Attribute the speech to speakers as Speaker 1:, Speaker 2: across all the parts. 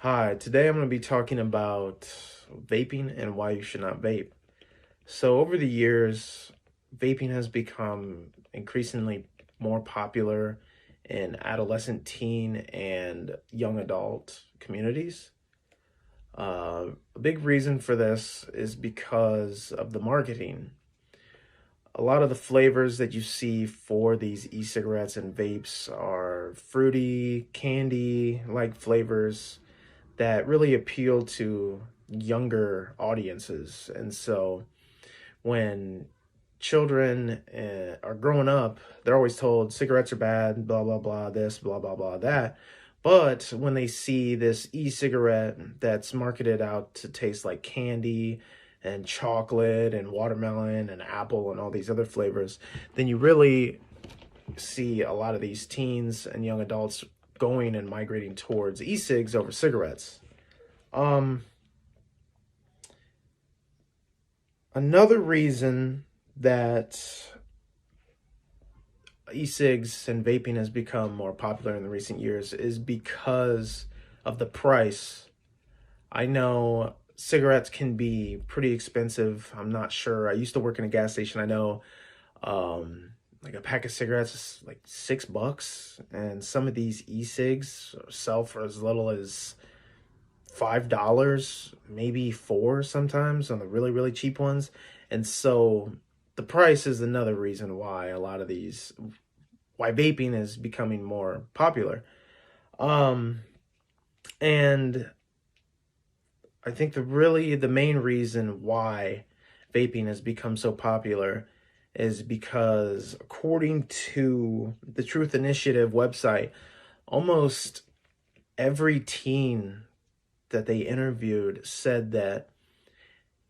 Speaker 1: Hi, today I'm going to be talking about vaping and why you should not vape. So, over the years, vaping has become increasingly more popular in adolescent, teen, and young adult communities. A big reason for this is because of the marketing. A lot of the flavors that you see for these e-cigarettes and vapes are fruity, candy like flavors that really appeal to younger audiences. And so when children are growing up, they're always told cigarettes are bad, blah, blah, blah, this, blah, blah, blah, that. But when they see this e cigarette that's marketed out to taste like candy and chocolate and watermelon and apple and all these other flavors, then you really see a lot of these teens and young adults going and migrating towards e cigs over cigarettes. Um, Another reason that e-cigs and vaping has become more popular in the recent years is because of the price. I know cigarettes can be pretty expensive. I'm not sure. I used to work in a gas station. I know like a pack of cigarettes is like $6, and some of these e-cigs sell for as little as $5, maybe four sometimes on the really, really cheap ones. And so the price is another reason why why vaping is becoming more popular. Um, and I think the main reason why vaping has become so popular is because according to the Truth Initiative website, almost every teen that they interviewed said that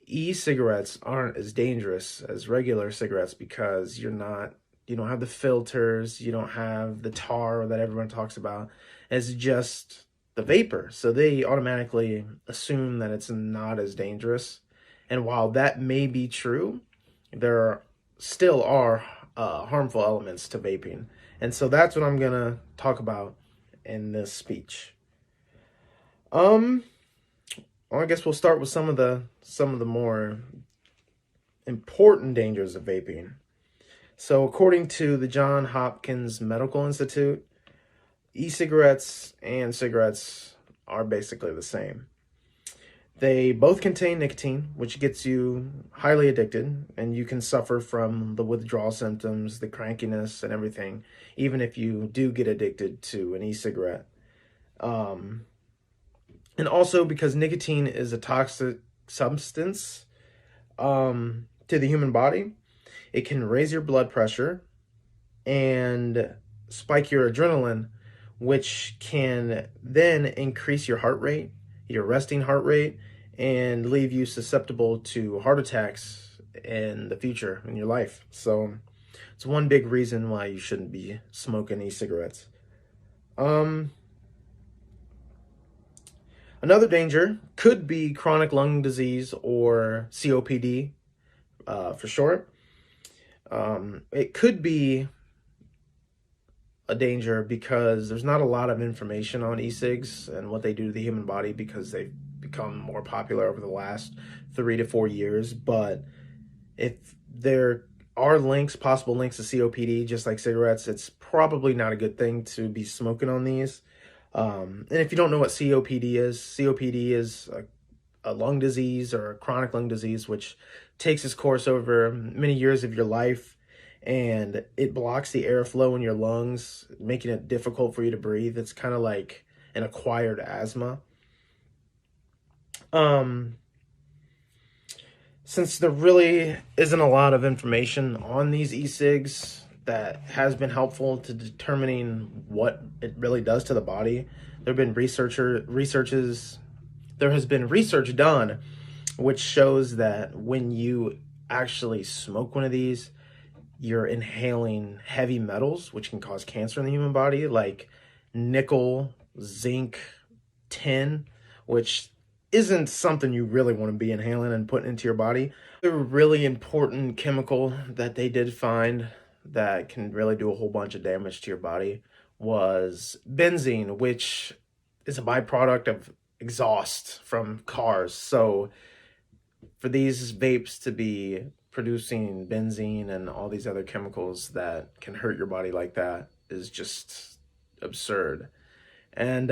Speaker 1: e-cigarettes aren't as dangerous as regular cigarettes because you don't have the filters, you don't have the tar that everyone talks about. It's just the vapor. So they automatically assume that it's not as dangerous. And while that may be true, there still are harmful elements to vaping. And so that's what I'm going to talk about in this speech. Um, well, I guess we'll start with some of the more important dangers of vaping. So, according to the Johns Hopkins Medical Institute, e-cigarettes and cigarettes are basically the same. They both contain nicotine, which gets you highly addicted, and you can suffer from the withdrawal symptoms, the crankiness, and everything, even if you do get addicted to an e-cigarette. Um, and also because nicotine is a toxic substance to the human body, it can raise your blood pressure and spike your adrenaline, which can then increase your heart rate, your resting heart rate, and leave you susceptible to heart attacks in the future in your life. So it's one big reason why you shouldn't be smoking e-cigarettes. Um, Another danger could be chronic lung disease or COPD for short. It could be a danger because there's not a lot of information on e-cigs and what they do to the human body because they've become more popular over the last 3 to 4 years. But if there are possible links to COPD, just like cigarettes, it's probably not a good thing to be smoking on these. And if you don't know what COPD is a lung disease or a chronic lung disease, which takes its course over many years of your life, and it blocks the airflow in your lungs, making it difficult for you to breathe. It's kind of like an acquired asthma. Um, since there really isn't a lot of information on these e-cigs that has been helpful to determining what it really does to the body, there has been research done which shows that when you actually smoke one of these, you're inhaling heavy metals, which can cause cancer in the human body, like nickel, zinc, tin, which isn't something you really want to be inhaling and putting into your body. A really important chemical that they did find that can really do a whole bunch of damage to your body was benzene, which is a byproduct of exhaust from cars. So for these vapes to be producing benzene and all these other chemicals that can hurt your body like that is just absurd. And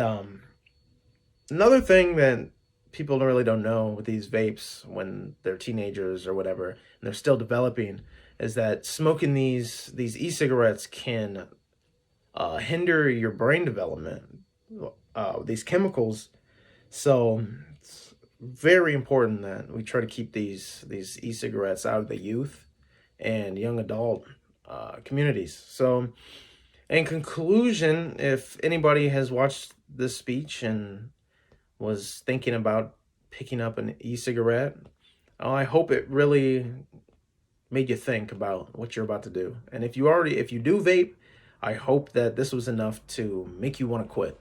Speaker 1: another thing that people really don't know with these vapes when they're teenagers or whatever, and they're still developing, is that smoking these e-cigarettes can hinder your brain development. These chemicals, so it's very important that we try to keep these e-cigarettes out of the youth and young adult communities. So, in conclusion, if anybody has watched this speech and was thinking about picking up an e-cigarette, I hope it really made you think about what you're about to do. And if you do vape, I hope that this was enough to make you want to quit.